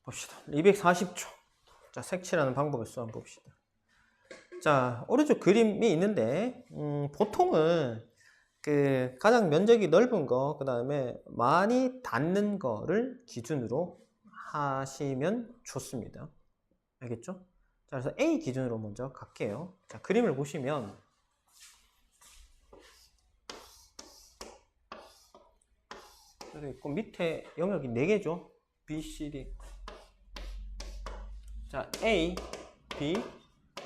봅시다. 240초. 자, 색칠하는 방법을 한번 봅시다. 자, 오른쪽 그림이 있는데, 보통은 그 가장 면적이 넓은 거, 그 다음에 많이 닿는 거를 기준으로 하시면 좋습니다. 알겠죠? 자, 그래서 A 기준으로 먼저 갈게요. 자, 그림을 보시면, 여기 있고, 밑에 영역이 4개죠? B, C, D. 자, A, B,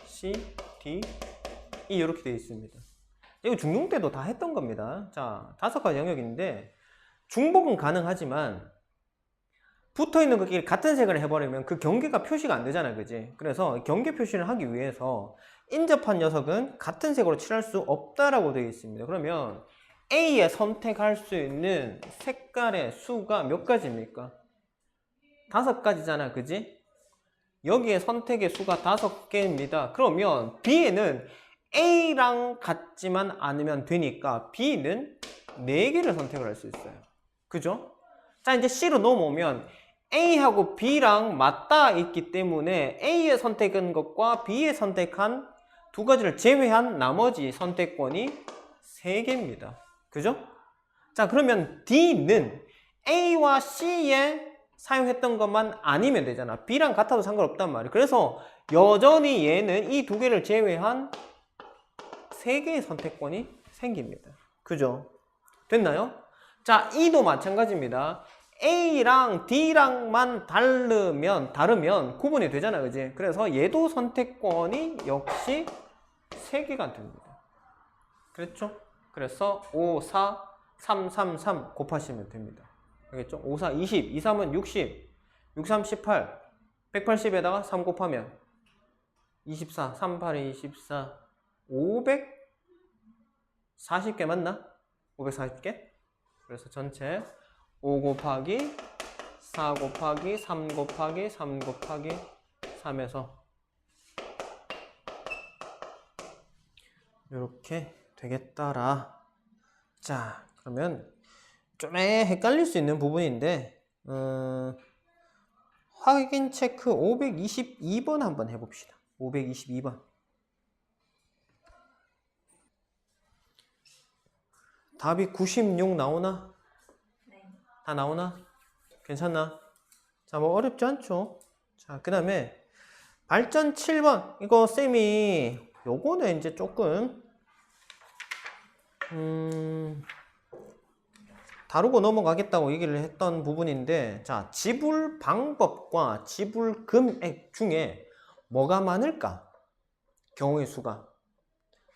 C, D, E 이렇게 되어 있습니다. 이거 중등 때도 다 했던 겁니다. 자, 5가지 영역인데 중복은 가능하지만 붙어있는 것끼리 같은 색을 해버리면 그 경계가 표시가 안 되잖아, 그지? 그래서 경계 표시를 하기 위해서 인접한 녀석은 같은 색으로 칠할 수 없다라고 되어 있습니다. 그러면 A에 선택할 수 있는 색깔의 수가 몇 가지입니까? 5가지잖아, 그지? 여기에 선택의 수가 5개입니다. 그러면 B에는 A랑 같지만 않으면 되니까 B는 4개를 선택을 할 수 있어요. 그죠? 자, 이제 C로 넘어오면 A하고 B랑 맞닿아 있기 때문에 A에 선택한 것과 B에 선택한 2가지를 제외한 나머지 선택권이 3개입니다. 그죠? 자, 그러면 D는 A와 C에 사용했던 것만 아니면 되잖아. B랑 같아도 상관없단 말이에요. 그래서 여전히 얘는 이 2개를 제외한 3개의 선택권이 생깁니다. 그죠? 됐나요? 자, E도 마찬가지입니다. A랑 D랑만 다르면 구분이 되잖아, 그지? 그래서 얘도 선택권이 역시 3개가 됩니다. 그랬죠? 그래서 5, 4, 3, 3, 3 곱하시면 됩니다. 알겠죠? 5, 4, 20, 2, 3은 60, 6, 3, 18, 180에다가 3 곱하면 24, 3, 8에 24, 540개 맞나? 540개? 그래서 전체 5 곱하기 4 곱하기 3 곱하기 3 곱하기 3에서 이렇게 되겠더라. 자, 그러면 좀 헷갈릴 수 있는 부분인데 확인 체크 522번 한번 해봅시다. 522번. 답이 96 나오나? 네. 다 나오나? 괜찮나? 자, 뭐 어렵지 않죠? 자, 그 다음에 발전 7번. 이거 쌤이 요거는 이제 조금 다루고 넘어가겠다고 얘기를 했던 부분인데, 자, 지불 방법과 지불 금액 중에 뭐가 많을까? 경우의 수가.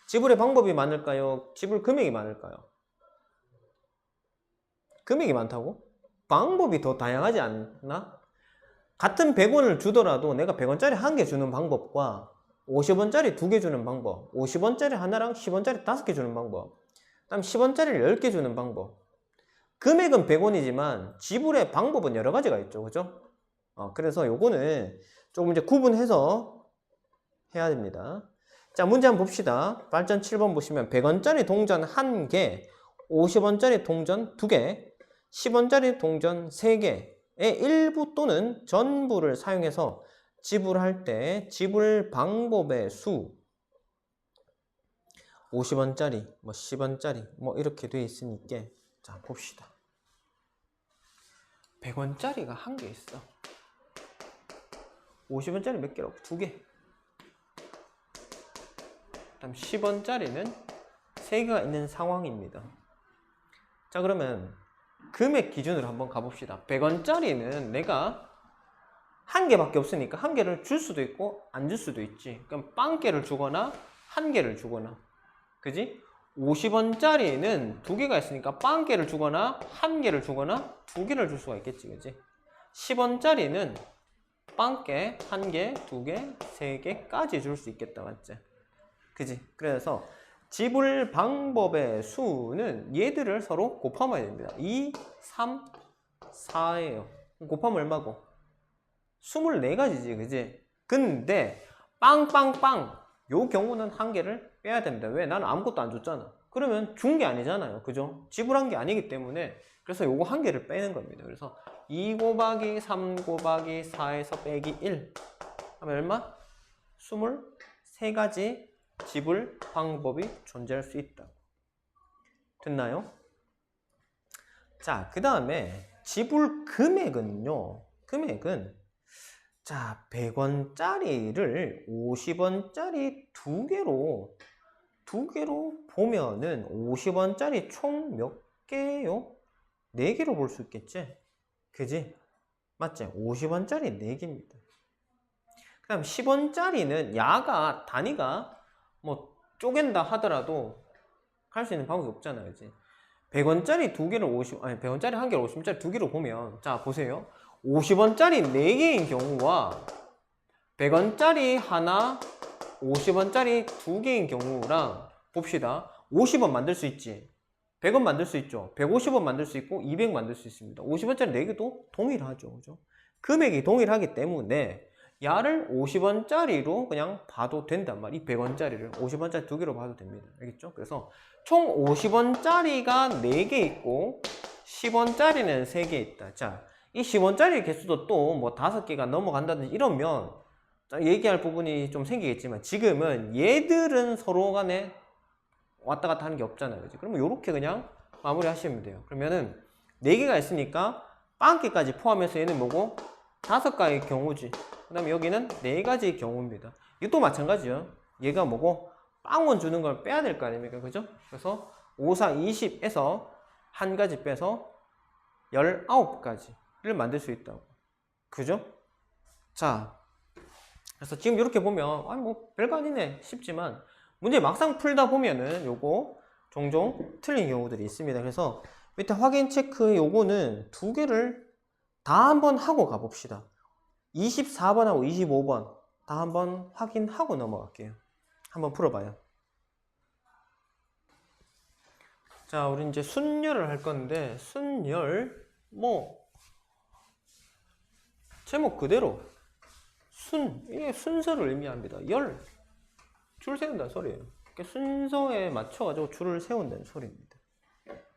지불의 방법이 많을까요? 지불 금액이 많을까요? 금액이 많다고? 방법이 더 다양하지 않나? 같은 100원을 주더라도 내가 100원짜리 1개 주는 방법과 50원짜리 2개 주는 방법, 50원짜리 하나랑 10원짜리 5개 주는 방법, 그다음 10원짜리를 10개 주는 방법. 금액은 100원이지만 지불의 방법은 여러 가지가 있죠. 그죠? 그래서 요거는 조금 이제 구분해서 해야 됩니다. 자, 문제 한번 봅시다. 발전 7번 보시면 100원짜리 동전 1개, 50원짜리 동전 2개, 10원짜리 동전 3개의 일부 또는 전부를 사용해서 지불할 때 지불 방법의 수 50원짜리, 뭐 10원짜리 뭐 이렇게 돼 있으니까 자, 봅시다. 100원짜리가 1개 있어. 50원짜리 몇 개라고? 2개. 그다음 10원짜리는 3개가 있는 상황입니다. 자, 그러면 금액 기준으로 한번 가봅시다. 100원짜리는 내가 1개밖에 없으니까 1개를 줄 수도 있고 안 줄 수도 있지. 그럼 0개를 주거나 1개를 주거나. 그지? 50원짜리는 2개가 있으니까 0개를 주거나 1개를 주거나 2개를 줄 수가 있겠지. 그지? 10원짜리는 0개, 1개, 2개, 3개까지 줄 수 있겠다. 맞지? 그지? 그래서 지불 방법의 수는 얘들을 서로 곱하면 됩니다. 2, 3, 4예요. 곱하면 얼마고? 24가지지, 그지? 근데 빵빵빵 요 경우는 1개를 빼야 됩니다. 왜? 나는 아무것도 안 줬잖아. 그러면 준 게 아니잖아요. 그죠? 지불한 게 아니기 때문에 그래서 요거 한 개를 빼는 겁니다. 그래서 2 곱하기 3 곱하기 4에서 빼기 1 하면 얼마? 23가지 지불 방법이 존재할 수 있다. 됐나요? 자, 그 다음에 지불 금액은요. 금액은 자, 100원짜리를 50원짜리 두 개로 보면은 50원짜리 총 몇 개요? 4개로 볼 수 있겠지? 그지? 맞지? 50원짜리 4개입니다. 그 다음 10원짜리는 야가 단위가 뭐 쪼갠다 하더라도 할 수 있는 방법이 없잖아요. 그지? 100원짜리 두 개를 100원짜리 한 개를 50원짜리 두 개로 보면 자, 보세요. 50원짜리 4개인 경우와 100원짜리 하나 50원짜리 두 개인 경우랑 봅시다. 50원 만들 수 있지. 100원 만들 수 있죠. 150원 만들 수 있고 200 만들 수 있습니다. 50원짜리 4개도 동일하죠. 그죠? 금액이 동일하기 때문에 야를 50원짜리로 그냥 봐도 된단 말이에요. 이 100원짜리를 50원짜리 두 개로 봐도 됩니다. 알겠죠? 그래서 총 50원짜리가 4개 있고 10원짜리는 3개 있다. 자, 이 10원짜리 개수도 또 뭐 5개가 넘어간다든지 이러면 얘기할 부분이 좀 생기겠지만 지금은 얘들은 서로 간에 왔다 갔다 하는 게 없잖아요. 그치? 그러면 요렇게 그냥 마무리 하시면 돼요. 그러면은 4개가 있으니까 빵개까지 포함해서 얘는 뭐고? 5가지의 경우지. 그 다음에 여기는 4가지의 경우입니다. 이것도 마찬가지죠. 얘가 뭐고? 빵원 주는 걸 빼야 될 거 아닙니까? 그죠? 그래서 5, 4, 20에서 한 가지 빼서 19가지를 만들 수 있다고. 그죠? 자, 그래서 지금 이렇게 보면 아니 뭐 별거 아니네 싶지만 문제 막상 풀다 보면은 요거 종종 틀린 경우들이 있습니다. 그래서 밑에 확인 체크 요거는 두 개를 다 한번 하고 가봅시다. 24번하고 25번 다 한번 확인하고 넘어갈게요. 한번 풀어봐요. 자, 우리 이제 순열을 할 건데 순열 뭐 제목 그대로 이게 순서를 의미합니다. 줄 세운다는 소리예요. 순서에 맞춰가지고 줄을 세운다는 소리입니다.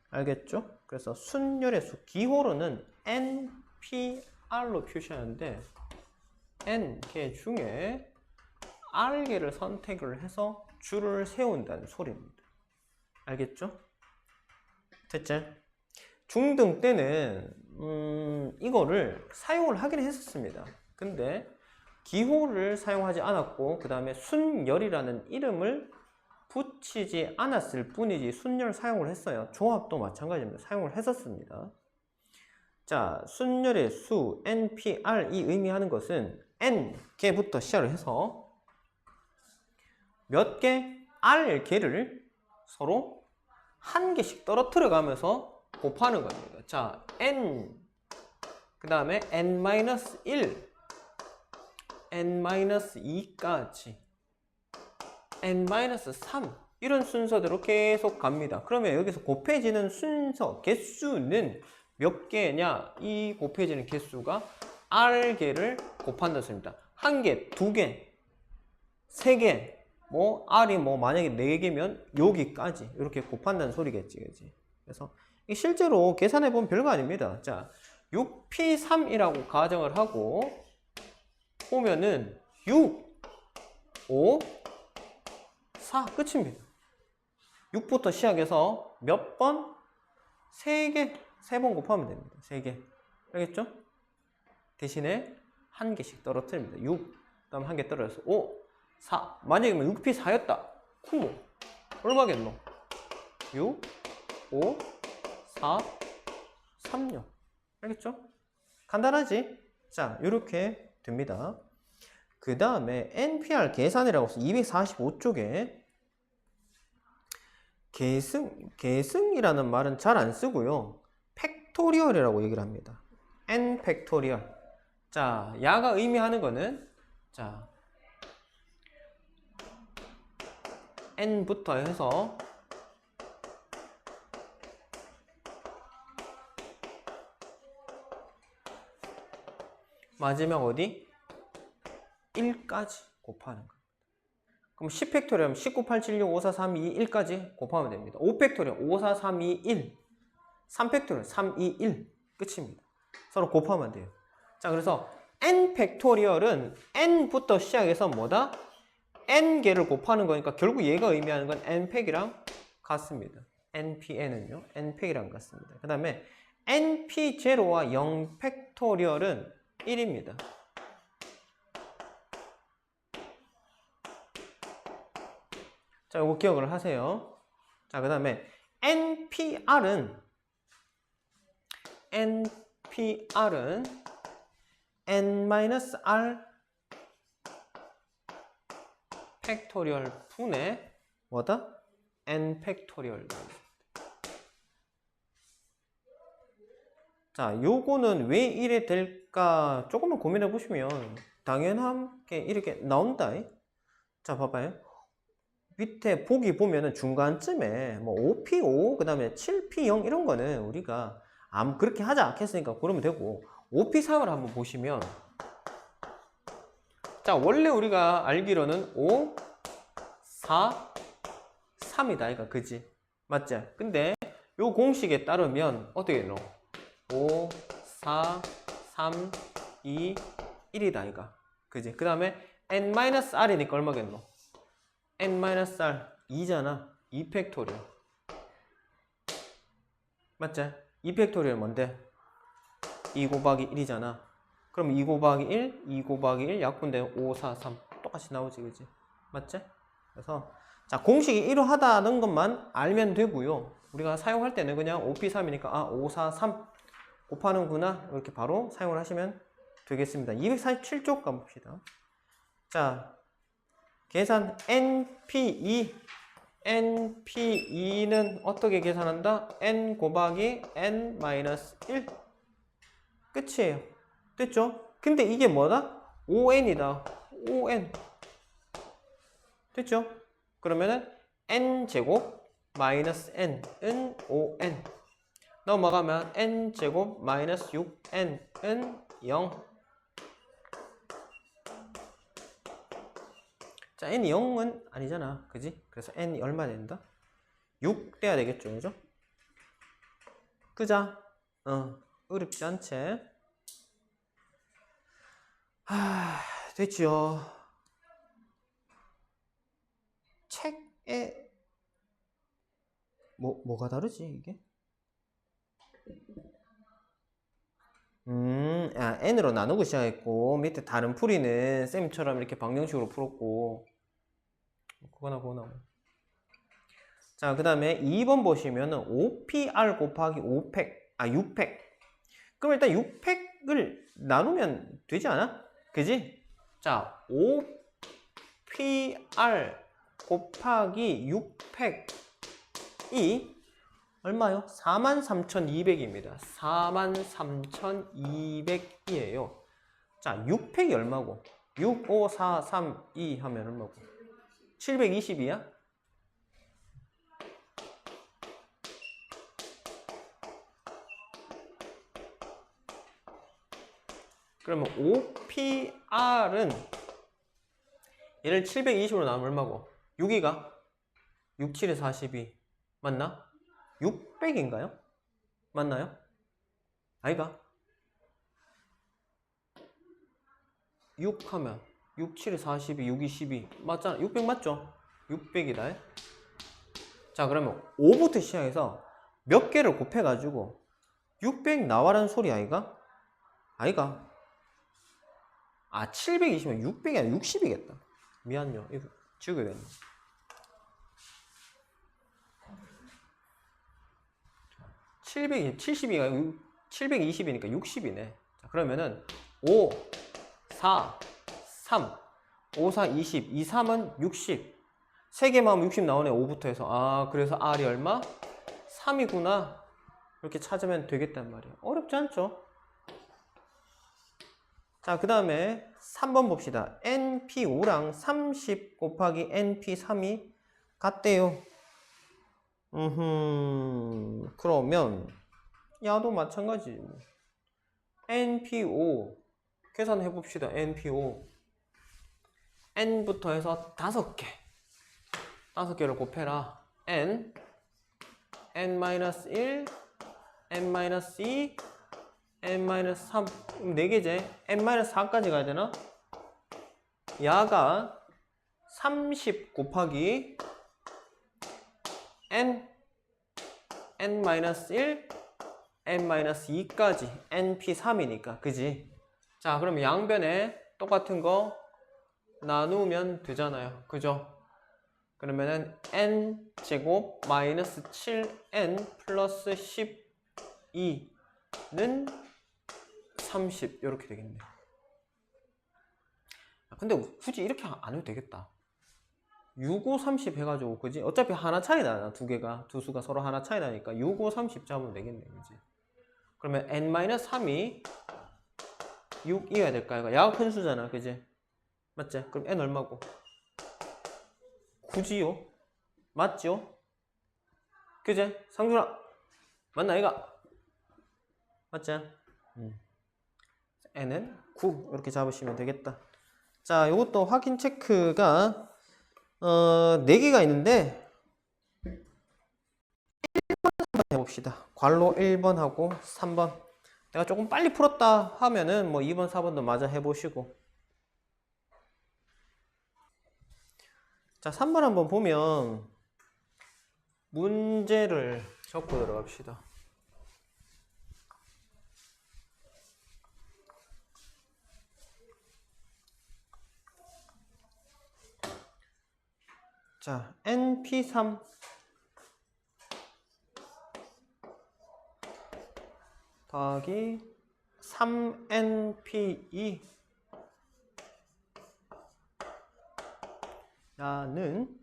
알겠죠? 그래서 순열의 수 기호로는 NPR로 표시하는데 N개 중에 R개를 선택을 해서 줄을 세운다는 소리입니다. 알겠죠? 됐죠? 중등 때는 이거를 사용을 하긴 했었습니다. 근데 기호를 사용하지 않았고 그 다음에 순열이라는 이름을 붙이지 않았을 뿐이지 순열 사용을 했어요. 조합도 마찬가지입니다. 사용을 했었습니다. 자, 순열의 수 NPR이 의미하는 것은 N개부터 시작을 해서 몇 개? R개를 서로 한 개씩 떨어뜨려 가면서 곱하는 겁니다. 자, N 그 다음에 N-1 N-2까지 N-3 이런 순서대로 계속 갑니다. 그러면 여기서 곱해지는 순서 개수는 몇 개냐? 이 곱해지는 개수가 R개를 곱한다는 소리입니다. 한 개, 두 개, 세 개, 뭐 R이 뭐 만약에 4개면 여기까지 이렇게 곱한다는 소리겠지. 그치? 그래서 실제로 계산해보면 별거 아닙니다. 자, 6P3이라고 가정을 하고 보면은 6, 5, 4 끝입니다. 6부터 시작해서 몇 번? 3개, 3번 곱하면 됩니다. 3개. 알겠죠? 대신에 한 개씩 떨어뜨립니다. 6, 그 다음 한 개 떨어져서 5, 4. 만약에 6P4였다. 그럼 얼마겠노? 6, 5, 4, 3, 6. 알겠죠? 간단하지? 자, 이렇게 됩니다. 그 다음에 NPR 계산이라고 해서 245쪽에 계승이라는 말은 잘 안 쓰고요. 팩토리얼이라고 얘기를 합니다. N 팩토리얼. 자, 야가 의미하는 거는 자, N부터 해서 마지막 어디? 1까지 곱하는 겁니다. 그럼 10팩토리얼 19, 8, 7, 6, 5, 4, 3, 2, 1까지 곱하면 됩니다. 5팩토리얼 5, 4, 3, 2, 1 3팩토리얼 3, 2, 1 끝입니다. 서로 곱하면 돼요. 자, 그래서 n 팩토리얼은 n부터 시작해서 뭐다? n개를 곱하는 거니까 결국 얘가 의미하는 건 n팩이랑 같습니다. npn은요. n팩이랑 같습니다. 그 다음에 np0와 0 팩토리얼은 1입니다. 자, 이거 기억을 하세요. 자, 그 다음에 npr은 n-r 팩토리얼 분의 뭐다? n 팩토리얼. 자, 요거는 왜 이래 될까? 조금만 고민해 보시면 당연하게 이렇게 나온다. 자, 봐봐요. 밑에 보기 보면은 중간쯤에 뭐 5P5, 그 다음에 7P0 이런 거는 우리가 그렇게 하자 했으니까 그러면 되고, 5P3을 한번 보시면, 자, 원래 우리가 알기로는 5, 4, 3이다. 그러니까 그지? 맞지? 근데 요 공식에 따르면 어떻게 넣어? 5, 4, 3, 2, 1이다. 이가 그지? 그 다음에 n-r이니까 얼마겠노? n-r 2잖아. 2팩토리얼. 맞지? 2팩토리얼 뭔데? 2 곱하기 1이잖아. 그럼 2 곱하기 1, 2 곱하기 1 약분돼 5, 4, 3 똑같이 나오지, 그지? 맞지? 그래서 자, 공식이 이러하다는 것만 알면 되고요. 우리가 사용할 때는 그냥 5P3이니까 5, 4, 3 곱하는구나 이렇게 바로 사용을 하시면 되겠습니다. 247쪽 가봅시다. 자, 계산 NP2는 어떻게 계산한다? n 곱하기 n-1 끝이에요. 됐죠? 근데 이게 뭐다? 5n이다. 5n 됐죠? 그러면은 n제곱 마이너스 n은 5n 넘어가면 n제곱 마이너스 6n은 0. 자, n이 0은 아니잖아. 그지? 그래서 n이 얼마 된다? 6 돼야 되겠죠. 그죠? 그자? 어렵지 않지? 됐죠. 책에 뭐가 다르지 이게? n으로 나누고 시작했고 밑에 다른 풀이는 쌤처럼 이렇게 방정식으로 풀었고 그거나 자, 그 다음에 2번 보시면은 5pr 곱하기 6팩 그럼 일단 6팩을 나누면 되지 않아? 그지? 자, 5pr 곱하기 6팩이 얼마요? 43,200입니다. 43,200이에요. 자, 6팩이 얼마고? 6, 5, 4, 3, 2 하면 얼마고? 720이야? 그러면 5PR은 얘를 720으로 나누면 얼마고? 6이가? 6, 7에 42 맞나? 600인가요? 맞나요? 아이가? 6 하면 6, 7에 42, 6, 12 맞잖아. 600 맞죠? 600이다. 자, 그러면 5부터 시작해서 몇 개를 곱해가지고 600 나와라는 소리 아이가? 아이가? 720면 600이 아니라 60이겠다. 미안요. 이거 지우게 됐네. 720이가 720이니까 60이네. 자, 그러면은 5, 4, 3, 5, 4, 20, 2, 3은 60. 3개만 하면 60 나오네. 5부터 해서. 그래서 R이 얼마? 3이구나. 이렇게 찾으면 되겠단 말이에요. 어렵지 않죠? 자, 그 다음에 3번 봅시다. NP5랑 30 곱하기 NP3이 같대요. 그러면 야도 마찬가지. NP5 계산해 봅시다. NP5 N부터 해서 5개 5개를 곱해라. N-1 n-2, n-3. 그럼 4개제. n-4까지 가야 되나? 야가 30 곱하기 n-1, n-2까지 np3이니까. 그지? 자, 그럼 양변에 똑같은 거 나누면 되잖아요. 그죠? 그러면은 n제곱 마이너스 7n 플러스 12는 30 이렇게 되겠네. 근데 굳이 이렇게 안 해도 되겠다. 6, 5, 30 해가지고, 그지? 어차피 하나 차이 나잖아. 두 수가 서로 하나 차이 나니까 6, 5, 30 잡으면 되겠네. 그지? 그러면 n-3이 6이어야 될까? 야가 큰 수잖아. 그지? 맞지? 그럼 n 얼마고? 굳이요? 맞죠? 그제? 상준아 맞나 이가? 맞지? n은 9 이렇게 잡으시면 되겠다. 자, 요것도 확인 체크가 4개가 있는데 1번 한번 해봅시다. 괄호 1번하고 3번. 내가 조금 빨리 풀었다 하면은 뭐 2번 4번도 마저 해보시고. 자, 3번 한번 보면 문제를 적고 들어갑시다. 자, np3 더하기 3np2 야는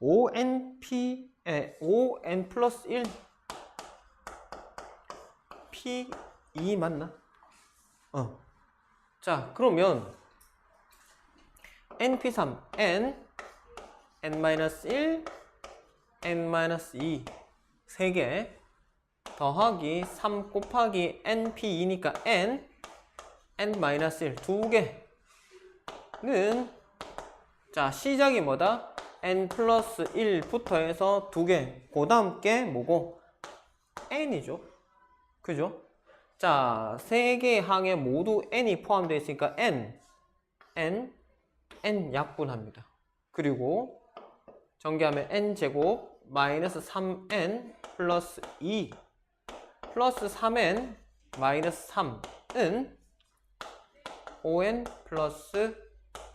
5n 플러스 1 p2 맞나? 자, 그러면 np3 n-1 n-2 3개 더하기 3 곱하기 np2니까 n-1 2개는 자, 시작이 뭐다? n 플러스 1부터 해서 2개. 그 다음 게 뭐고? n이죠. 그죠? 자, 3개의 항에 모두 n이 포함되어 있으니까 n 약분합니다. 그리고 전개하면 n제곱 마이너스 3n 플러스 2 플러스 3n 마이너스 3은 5n 플러스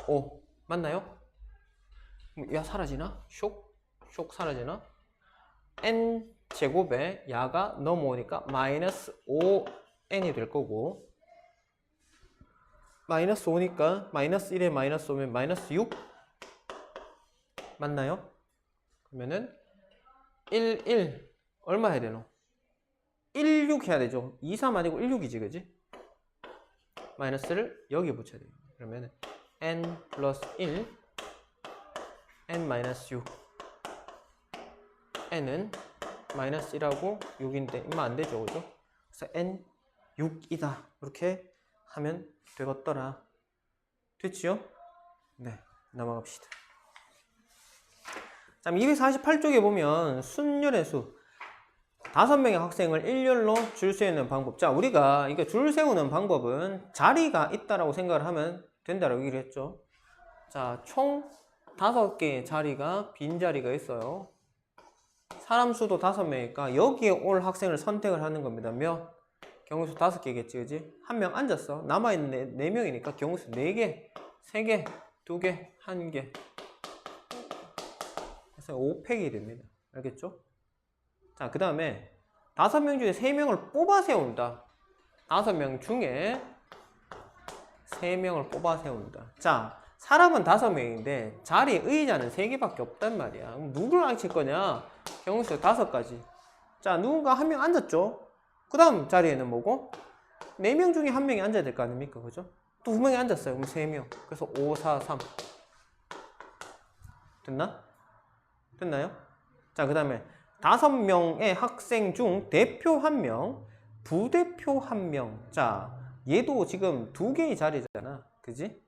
5 맞나요? 야 사라지나? 쇽 사라지나? n제곱에 야가 넘어오니까 마이너스 5n이 될 거고 마이너스 5니까 마이너스 1에 마이너스 5면 마이너스 6 맞나요? 그러면은 1 얼마 해야 되노? 1, 6 해야 되죠. 2, 3 아니고 1, 6이지 그지? 마이너스를 여기 붙여야 돼요. 그러면은 n 플러스 1 n 마이너스 6 n은 마이너스 1하고 6인데 이면 안 되죠. 그죠? 그래서 n 6이다. 이렇게 하면 되겠더라. 됐지요? 네, 넘어갑시다. 자, 248쪽에 보면 순열의 수 5명의 학생을 일렬로 줄 세우는 방법. 자, 우리가 이거 줄 세우는 방법은 자리가 있다라고 생각을 하면 된다라고 얘기를 했죠. 자, 총 5개의 자리가 빈자리가 있어요. 사람 수도 5명이니까 여기에 올 학생을 선택을 하는 겁니다. 몇? 경우수 5개겠지, 그지? 한 명 앉았어. 남아있는 4명이니까 경우수 4개, 3개, 2개, 1개. 그래서 5팩이 됩니다. 알겠죠? 자, 그 다음에 5명 중에 3명을 뽑아 세운다. 5명 중에 3명을 뽑아 세운다. 자, 사람은 5명인데 자리 의자는 3개밖에 없단 말이야. 그럼 누구를 앉힐 거냐? 경우수 5가지. 자, 누군가 한 명 앉았죠? 그 다음 자리에는 뭐고? 4명 중에 1명이 앉아야 될 거 아닙니까? 그죠? 또 2명이 앉았어요. 그럼 3명. 그래서 5, 4, 3. 됐나? 됐나요? 자, 그 다음에 5명의 학생 중 대표 1명, 부대표 1명. 자, 얘도 지금 2개의 자리잖아. 그지?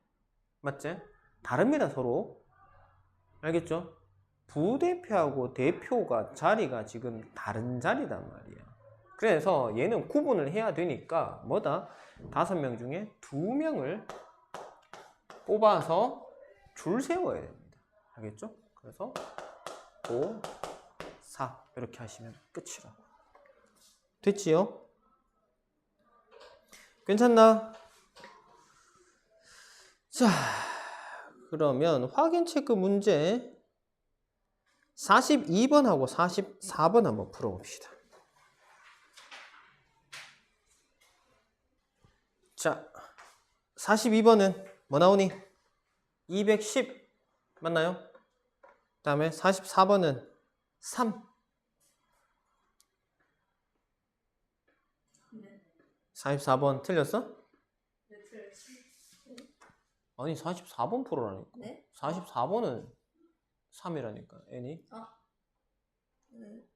맞지? 다릅니다, 서로. 알겠죠? 부대표하고 대표가 자리가 지금 다른 자리단 말이야. 그래서 얘는 구분을 해야 되니까 뭐다? 5명 중에 2명을 뽑아서 줄 세워야 됩니다. 알겠죠? 그래서 5, 4 이렇게 하시면 끝이라고. 됐지요? 괜찮나? 자, 그러면 확인 체크 문제 42번하고 44번 한번 풀어봅시다. 자, 42번은 뭐 나오니? 210 맞나요? 그 다음에 44번은 3. 네. 44번 틀렸어? 네, 틀렸어요. 아니 44번 풀어라니까. 네? 44번은 3이라니까. 애니. 네.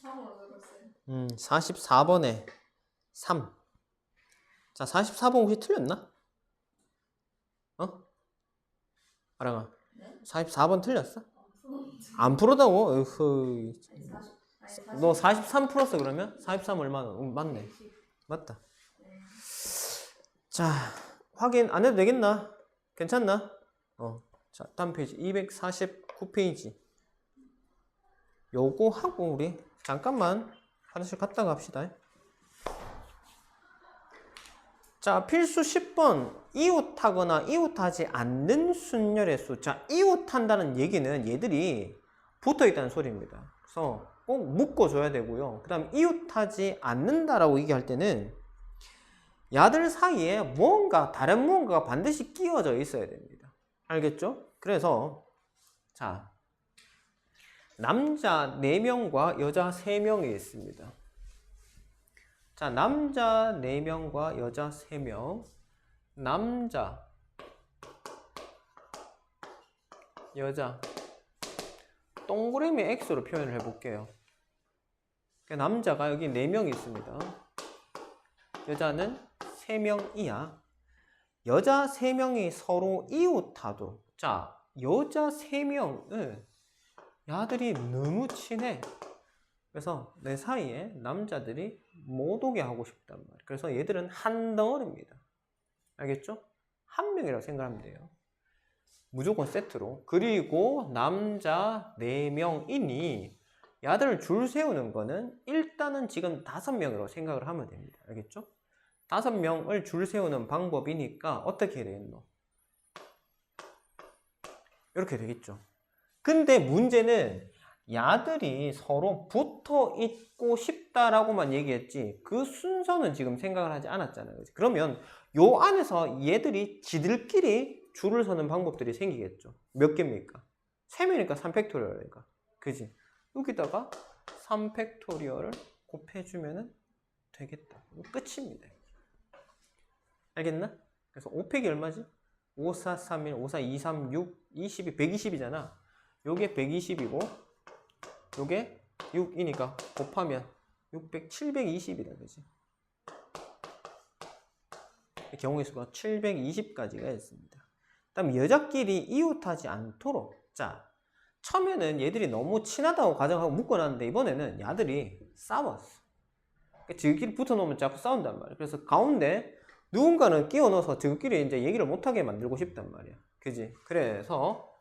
3으로 들었어요. 44번에 3. 자, 44번 혹시 틀렸나? 아랑아. 네? 44번 틀렸어? 풀었는데. 안 풀었다고? 으흐. 아니, 너 43 풀었어 그러면? 43 얼마나? 맞네. 맞다. 네. 자, 확인 안 해도 되겠나? 괜찮나? 자, 다음 페이지 249페이지. 요거 하고 우리 잠깐만 화장실 갔다가 합시다. 자, 필수 10번 이웃하거나 이웃하지 않는 순열의 수. 자, 이웃한다는 얘기는 얘들이 붙어있다는 소리입니다. 그래서 꼭 묶어줘야 되고요. 그 다음 이웃하지 않는다라고 얘기할 때는 야들 사이에 무언가 다른 무언가가 반드시 끼워져 있어야 됩니다. 알겠죠? 그래서 자, 남자 4명과 여자 3명이 있습니다. 자, 남자 4명과 여자 3명. 남자, 여자. 동그라미 X로 표현을 해볼게요. 남자가 여기 4명이 있습니다. 여자는 3명이야. 여자 3명이 서로 이웃하도. 자, 여자 3명은 야들이 너무 친해. 그래서 내 사이에 남자들이 못 오게 하고 싶단 말이에요. 그래서 얘들은 한 덩어리입니다. 알겠죠? 한 명이라고 생각하면 돼요. 무조건 세트로. 그리고 남자 4명이니 야들을 줄 세우는 거는 일단은 지금 5명으로 생각을 하면 됩니다. 알겠죠? 5명을 줄 세우는 방법이니까 어떻게 해야 되겠노? 이렇게 되겠죠. 근데 문제는 야들이 서로 붙어 있고 싶다라고만 얘기했지 그 순서는 지금 생각을 하지 않았잖아요. 그러면 요 안에서 얘들이 지들끼리 줄을 서는 방법들이 생기겠죠. 몇 개입니까? 3명이니까 3팩토리얼이니까. 그지? 여기다가 3팩토리얼을 곱해주면 되겠다. 끝입니다. 알겠나? 그래서 5팩이 얼마지? 5, 4, 3, 1, 5, 4, 2, 3, 6, 20이 120이잖아. 요게 120이고 요게 6이니까 곱하면 600, 720이다. 그지? 경우의 수가 720까지가 있습니다. 다음 여자끼리 이웃하지 않도록. 자, 처음에는 얘들이 너무 친하다고 가정하고 묶어놨는데 이번에는 야들이 싸웠어. 그러니까 지들끼리 붙어놓으면 자꾸 싸운단 말이야. 그래서 가운데 누군가는 끼워 넣어서 지들끼리 이제 얘기를 못하게 만들고 싶단 말이야. 그지? 그래서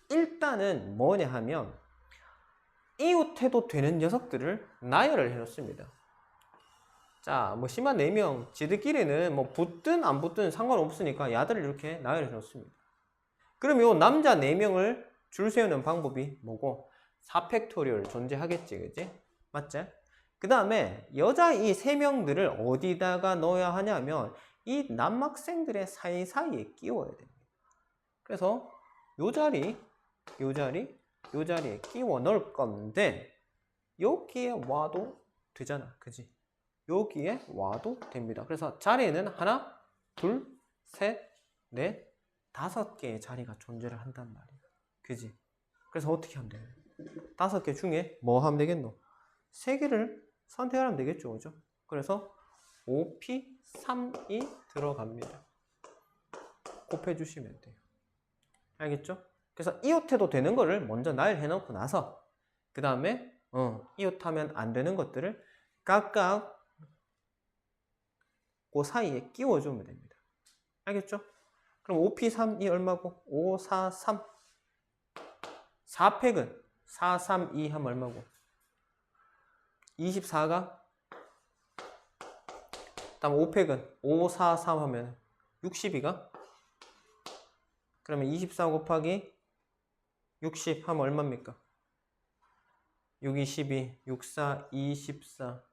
일단은 뭐냐 하면 이웃해도 되는 녀석들을 나열을 해놓습니다. 자, 뭐 심한 4명 지들끼리는 뭐 붙든 안 붙든 상관없으니까 야들을 이렇게 나열해 놓습니다. 그럼 요 남자 4명을 줄 세우는 방법이 뭐고? 4팩토리얼 존재하겠지, 그지? 맞지? 그 다음에 여자 이 3명들을 어디다가 넣어야 하냐면 이 남학생들의 사이사이에 끼워야 됩니다. 그래서 요 자리, 요 자리, 요 자리에 끼워 넣을 건데 여기에 와도 되잖아, 그지? 여기에 와도 됩니다. 그래서 자리에는 하나, 둘, 셋, 넷, 5개의 자리가 존재를 한단 말이에요. 그지? 그래서 어떻게 하면 돼요? 5개 중에 뭐 하면 되겠노? 3개를 선택하면 되겠죠, 그죠? 그래서 5P3이 들어갑니다. 곱해주시면 돼요. 알겠죠? 그래서 이웃해도 되는 거를 먼저 나열해 놓고 나서 그 다음에 이웃하면 안 되는 것들을 각각 그 사이에 끼워주면 됩니다. 알겠죠? 그럼 5P3이 얼마고? 5, 4, 3. 4팩은 4, 3, 2 하면 얼마고? 24가? 다음 5팩은 5, 4, 3 하면 62가? 그러면 24 곱하기 60 하면 얼마입니까? 6, 22, 6, 4, 24.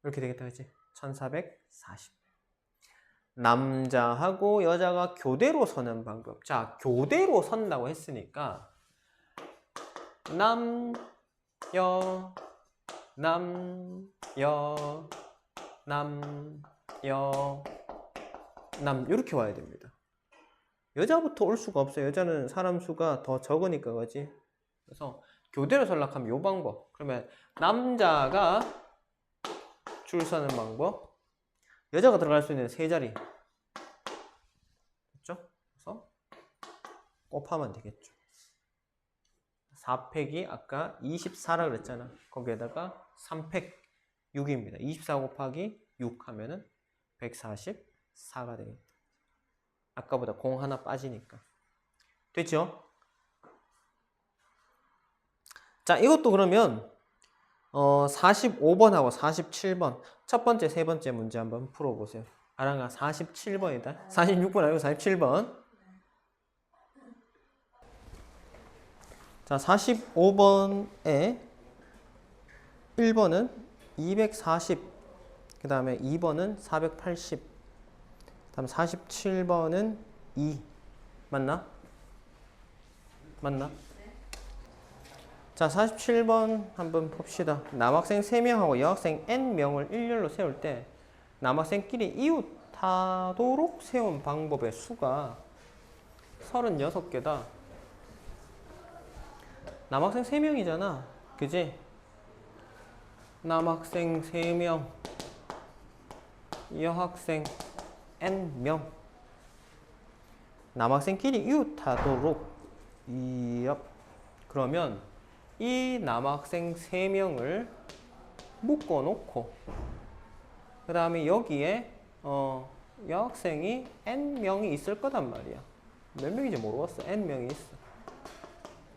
이렇게 되겠다, 그치? 1440. 남자하고 여자가 교대로 서는 방법. 자, 교대로 선다고 했으니까 남, 여, 남, 여, 남, 여, 남 이렇게 와야 됩니다. 여자부터 올 수가 없어요. 여자는 사람 수가 더 적으니까 그지. 그래서 교대로 설락하면 요 방법. 그러면 남자가 줄 서는 방법, 여자가 들어갈 수 있는 세 자리, 됐죠? 그래서 곱하면 되겠죠. 4팩이 아까 24라 그랬잖아. 거기에다가 3팩 6입니다. 24 곱하기 6 하면은 144가 되겠다. 아까보다 공 하나 빠지니까. 됐죠? 자, 이것도 그러면 45번하고 47번 첫 번째, 세 번째 문제 한번 풀어보세요. 아랑아 47번이다. 46번 아니고 47번. 자, 45번에 1번은 240, 그 다음에 2번은 480, 그 다음 47번은 2. 맞나? 맞나? 자, 47번 한번 봅시다. 남학생 3명하고 여학생 N명을 일렬로 세울 때 남학생끼리 이웃하도록 세운 방법의 수가 36개다. 남학생 3명이잖아. 그지? 남학생 3명, 여학생 N명. 남학생끼리 이웃하도록. 그러면 이 남학생 3명을 묶어놓고 그 다음에 여기에 여학생이 N명이 있을 거단 말이야. 몇 명인지 모르겠어. N명이 있어.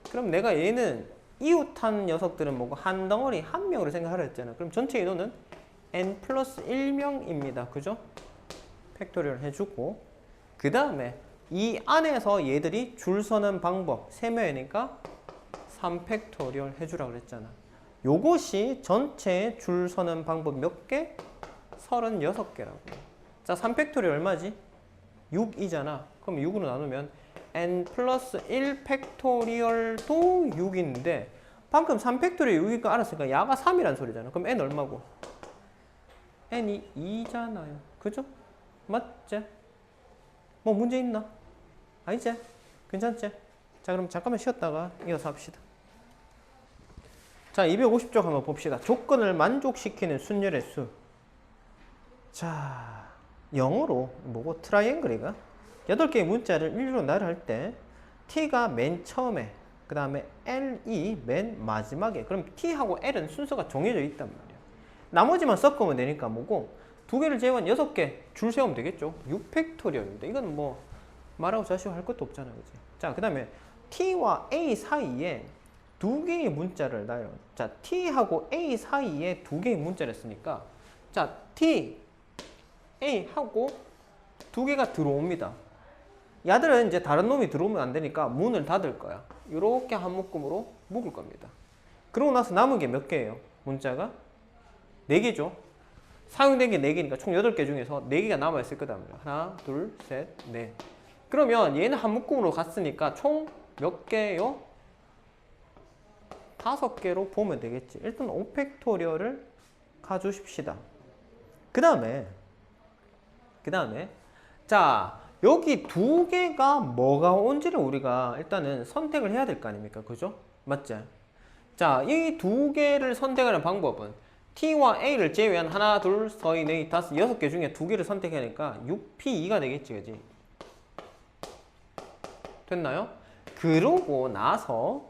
그럼 내가 얘는 이웃한 녀석들은 뭐고 한 덩어리 한 명으로 생각하라 했잖아. 그럼 전체 인원은 N 플러스 1명입니다. 그죠? 팩토리얼 해주고 그 다음에 이 안에서 얘들이 줄 서는 방법 3명이니까 3팩토리얼 해주라 그랬잖아. 요것이 전체 줄 서는 방법 몇 개? 36개라고. 자, 3팩토리얼 얼마지? 6이잖아. 그럼 6으로 나누면 n 플러스 1 팩토리얼도 6인데 방금 3팩토리얼 6인 거 알았으니까 야가 3이란 소리잖아. 그럼 n 얼마고? n이 2잖아요. 그죠? 맞지? 뭐 문제 있나? 아니지? 괜찮지? 자, 그럼 잠깐만 쉬었다가 이어서 합시다. 자, 250쪽 한번 봅시다. 조건을 만족시키는 순열의 수. 자, 영어로 뭐고? 트라이앵글이가 8개의 문자를 일률로 나열할 때 T가 맨 처음에, 그 다음에 L이 맨 마지막에. 그럼 T하고 L은 순서가 정해져 있단 말이야. 나머지만 섞으면 되니까 뭐고? 2개를 제외한 6개 줄 세우면 되겠죠. 6팩토리얼입니다. 이건 뭐 말하고 자시고 할 것도 없잖아, 그치? 자, 그 다음에 T와 A 사이에 2개의 문자를 나요. 자, T하고 A 사이에 2개의 문자를 쓰니까 자, T, A하고 2개가 들어옵니다. 야들은 이제 다른 놈이 들어오면 안 되니까 문을 닫을 거야. 이렇게 한 묶음으로 묶을 겁니다. 그러고 나서 남은 게 몇 개예요? 문자가 4개죠. 사용된 게 4개니까 총 8개 중에서 4개가 남아있을 거다. 하나, 둘, 셋, 넷. 그러면 얘는 한 묶음으로 갔으니까 총 몇 개요? 5개로 보면 되겠지. 일단 5팩토리얼을 가주십시다. 그 다음에 자, 여기 2개가 뭐가 온지를 우리가 일단은 선택을 해야 될 거 아닙니까? 그죠? 맞지? 자, 이 2개를 선택하는 방법은 T와 A를 제외한 하나, 둘, 서희, 넷, 다섯, 6개 중에 2개를 선택하니까 6P2가 되겠지, 그지? 됐나요? 그러고 나서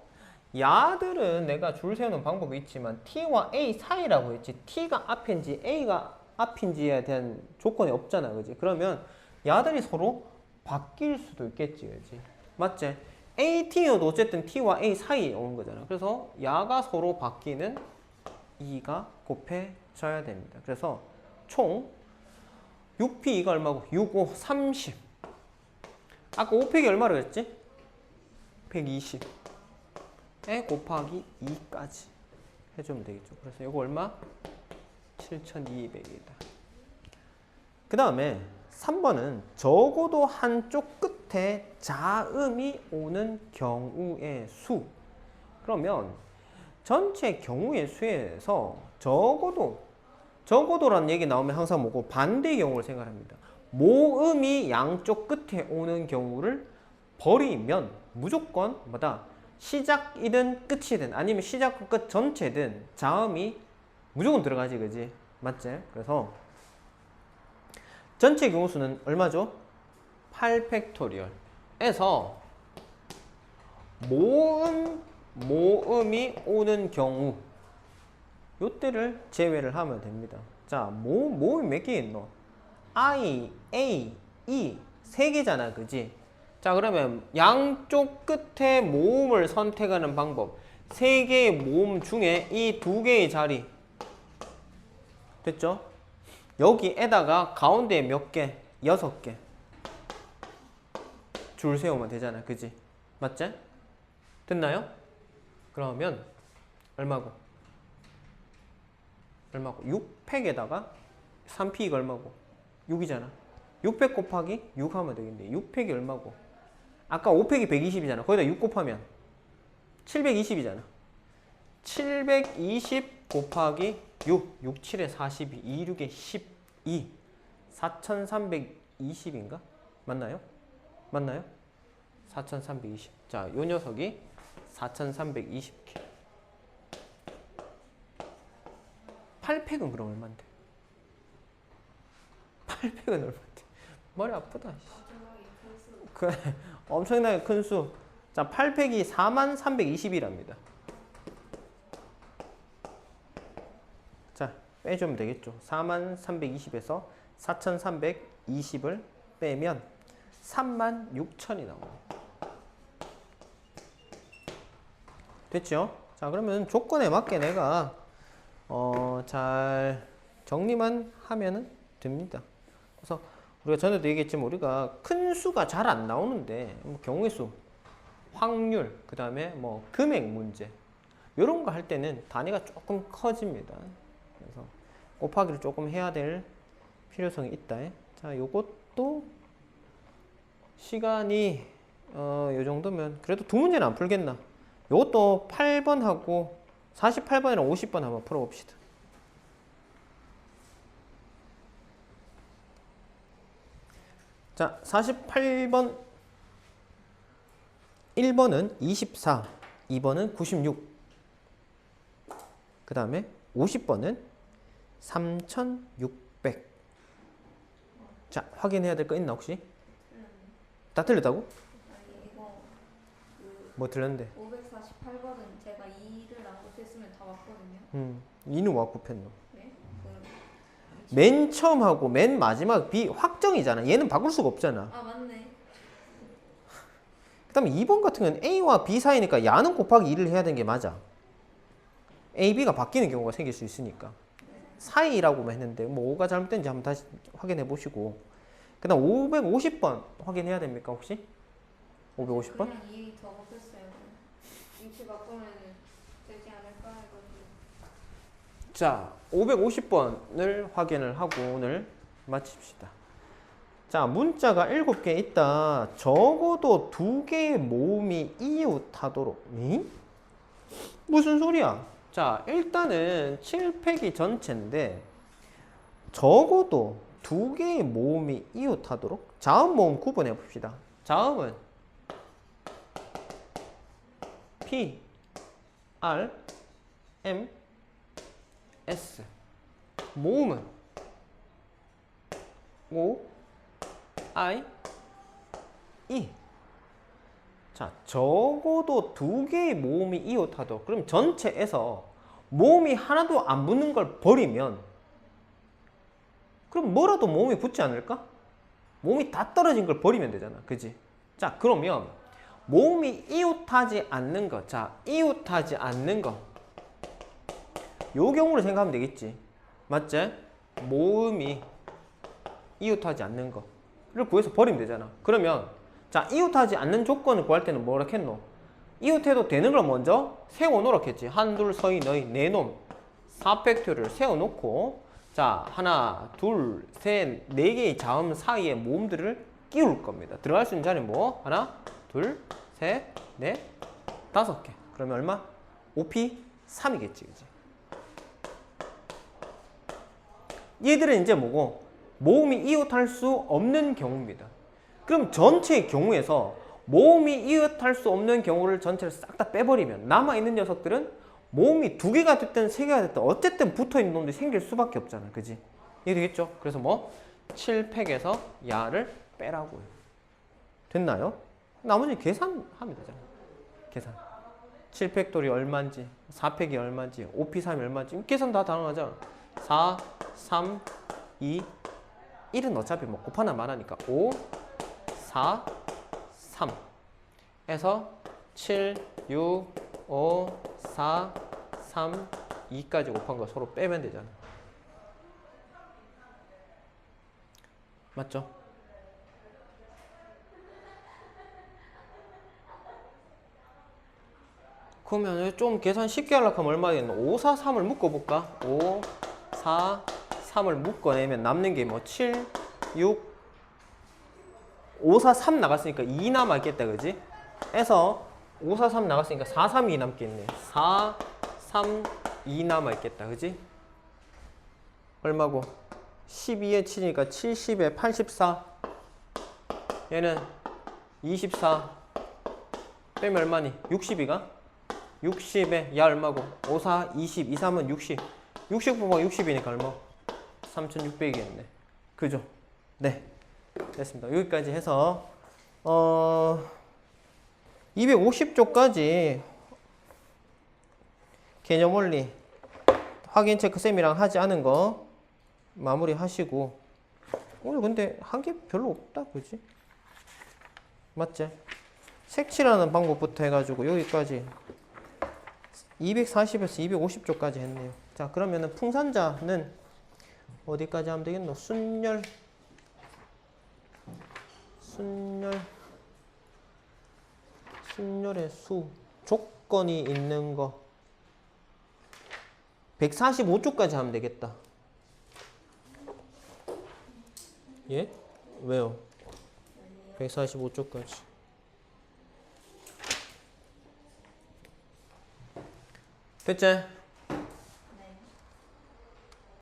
야들은 내가 줄 세우는 방법이 있지만 T와 A 사이라고 했지 T가 앞인지 A가 앞인지에 대한 조건이 없잖아, 그지? 그러면 야들이 서로 바뀔 수도 있겠지, 그지? 맞지? A, T여도 어쨌든 T와 A 사이에 오는 거잖아. 그래서 야가 서로 바뀌는 2가 곱해져야 됩니다. 그래서 총 6P 이가 얼마고? 6, 5, 30. 아까 5팩이 얼마로 했지? 120. 에 곱하기 2까지 해주면 되겠죠. 그래서 이거 얼마? 7,200이다. 그 다음에 3번은 적어도 한쪽 끝에 자음이 오는 경우의 수. 그러면 전체 경우의 수에서 적어도라는 얘기 나오면 항상 뭐고 반대 경우를 생각합니다. 모음이 양쪽 끝에 오는 경우를 버리면 무조건 뭐다? 시작이든 끝이든 아니면 시작과 끝 전체든 자음이 무조건 들어가지, 그지? 맞지? 그래서 전체 경우수는 얼마죠? 8팩토리얼에서 모음이 오는 경우 요때를 제외를 하면 됩니다. 자, 모음이 몇 개 있노? I, A, E 세 개잖아, 그지? 자, 그러면 양쪽 끝에 모음을 선택하는 방법. 세 개의 모음 중에 이 두 개의 자리 됐죠? 여기에다가 가운데에 몇 개? 6개 줄 세우면 되잖아, 그지? 맞지? 됐나요? 그러면 얼마고? 6팩에다가 3P가 얼마고? 6이잖아. 6팩 곱하기 6 하면 되겠네. 6팩이 얼마고? 아까 5팩이 120이잖아. 거기다 6 곱하면 720이잖아. 720 곱하기 6. 6, 7에 42. 2, 6에 12. 4320인가? 맞나요? 4320. 자, 요 녀석이 4320K. 8팩은 그럼 얼만데? 8팩은 얼만데? 머리 아프다. 그래, 엄청나게 큰 수. 자, 8팩이 4320이랍니다. 자, 빼주면 되겠죠. 4320에서 4320을 빼면 36,000이 나옵니다. 됐죠? 자, 그러면 조건에 맞게 내가 잘 정리만 하면은 됩니다. 그래서 우리가 전에도 얘기했지만 우리가 큰 수가 잘 안 나오는데 뭐 경우의 수, 확률, 그 다음에 뭐 금액 문제 이런 거 할 때는 단위가 조금 커집니다. 그래서 곱하기를 조금 해야 될 필요성이 있다. 자, 요것도 시간이 요 정도면 그래도 두 문제는 안 풀겠나? 요것도 8번하고 48번이랑 50번 한번 풀어봅시다. 자, 48번 1번은 24, 2번은 96. 그 다음에 50번은 3600. 자, 확인해야 될 거 있나 혹시? 다 틀렸다고? 아니 이거 뭐 틀렸는데? 548번은 제가 2를 안 곱했으면 다 맞거든요. 이는 와 곱했노. 네? 맨 처음하고 맨 마지막 B 확정이잖아. 얘는 바꿀 수가 없잖아. 아 맞네. 그 다음에 2번 같은 경우는 A와 B 사이니까 야는 곱하기 2를 해야 되는 게 맞아. A, B가 바뀌는 경우가 생길 수 있으니까. 사이라고만 했는데 뭐 5가 잘못된지 한번 다시 확인해 보시고. 그 다음 550번 확인해야 됩니까 혹시? 550번? 그냥 2 더 곱했어요. 이렇게 바꾸면 되지 않을까 해가지고. 자, 550번을 확인을 하고 오늘 마칩시다. 자, 문자가 7개 있다. 적어도 2개의 모음이 이웃하도록. 무슨 소리야? 자, 일단은 7팩이 전체인데 적어도 2개의 모음이 이웃하도록 자음 모음 구분해 봅시다. 자음은 P, R, M, S. 모음은 O, I, E. 자, 적어도 두 개의 모음이 이웃하도록. 그럼 전체에서 모음이 하나도 안 붙는 걸 버리면 그럼 뭐라도 모음이 붙지 않을까? 모음이 다 떨어진 걸 버리면 되잖아. 그지? 자, 그러면 모음이 이웃하지 않는 거. 자, 이웃하지 않는 거. 요 경우를 생각하면 되겠지. 맞지? 모음이 이웃하지 않는 거를 구해서 버리면 되잖아. 그러면 자, 이웃하지 않는 조건을 구할 때는 뭐라 했노? 이웃해도 되는 걸 먼저 세워놓으라 했지. 한둘 서이 너희 네 놈 4팩토리를 세워놓고 자, 하나 둘 셋 네 개의 자음 사이에 모음들을 끼울 겁니다. 들어갈 수 있는 자리는 뭐? 하나 둘 셋 넷 다섯 개. 그러면 얼마? 5P 3이겠지. 그지? 얘들은 이제 뭐고? 모음이 이웃할 수 없는 경우입니다. 그럼 전체의 경우에서 모음이 이웃할 수 없는 경우를 전체를 싹 다 빼버리면 남아있는 녀석들은 모음이 두 개가 됐든 세 개가 됐든 어쨌든 붙어있는 놈들이 생길 수밖에 없잖아. 그지? 이해되겠죠? 그래서 뭐? 7팩에서 야를 빼라고요. 됐나요? 나머지 계산하면 되잖아. 계산. 7팩돌이 얼마인지, 4팩이 얼마인지, 5P3이 얼마인지 계산 다 가능하잖아. 4, 3, 2, 1은 어차피 뭐 곱하나 말하니까 5, 4, 3 에서 7, 6, 5, 4, 3, 2까지 곱한 거 서로 빼면 되잖아. 맞죠? 그러면 좀 계산 쉽게 하려고 하면 얼마 되겠노? 5, 4, 3을 묶어볼까? 5, 4, 3을 묶어내면 남는 게 뭐 7, 6, 5, 4, 3 나갔으니까 2 남았겠다. 그지? 해서 5, 4, 3 나갔으니까 4, 3, 2 남겠네. 4, 3, 2 남아있겠다. 그지? 얼마고? 12에 7이니까 70에 84. 얘는 24 빼면 얼마니? 62가? 60에 야 얼마고? 5, 4, 20, 2, 3은 60. 60 뽑아 60이니까 얼마? 3600이겠네. 그죠? 네. 됐습니다. 여기까지 해서 250쪽까지 개념 원리 확인 체크 쌤이랑 하지 않은 거 마무리 하시고 오늘 근데 한 게 별로 없다. 그지? 맞지? 색칠하는 방법부터 해가지고 여기까지 240에서 250쪽까지 했네요. 자, 그러면은 풍산자는 어디까지 하면 되겠노? 순열의 수 조건이 있는 거 145쪽까지 하면 되겠다. 예? 왜요? 145쪽까지 됐지?